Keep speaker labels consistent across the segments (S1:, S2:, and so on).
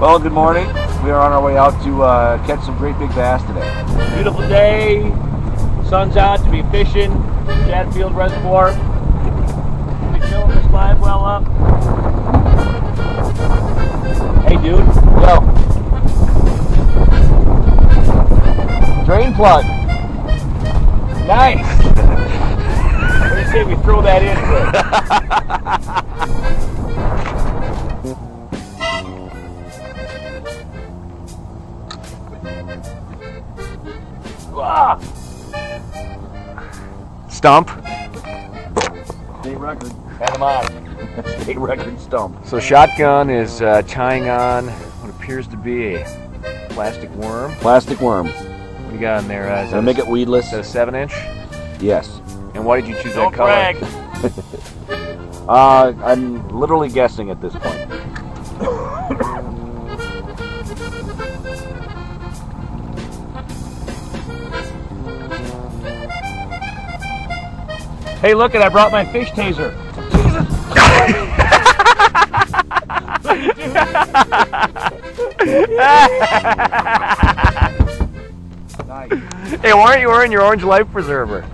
S1: Well, good morning. We are on our way out to catch some great big bass today.
S2: Beautiful day, sun's out to be fishing, Chatfield Reservoir. Be filling this live well up. Hey dude, yo. Drain plug. Nice. What do you say we throw that in quick? Ah!
S3: Stump.
S1: State record.
S2: Had him on.
S1: State record stump.
S3: So Shotgun is tying on what appears to be a plastic worm.
S1: Plastic worm.
S3: What do you got in there? Is
S1: Gonna make it weedless.
S3: Is that a 7-inch?
S1: Yes.
S3: And why did you choose
S2: Don't
S3: that color?
S2: brag.
S1: I'm literally guessing at this point.
S2: Hey, look it! I brought my fish taser.
S1: Nice.
S3: Hey, why aren't you wearing your orange life preserver?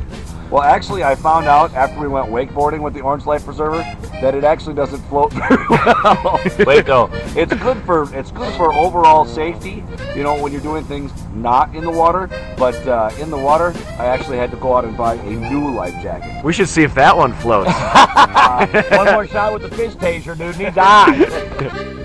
S1: Well, actually, I found out after we went wakeboarding with the Orange Life Preserver that it actually doesn't float very well.
S2: Wait though.
S1: It's good for overall safety, you know, when you're doing things not in the water. But in the water, I actually had to go out and buy a new life jacket.
S3: We should see if that one floats.
S2: One more shot with the fish taser, dude. Needs eyes.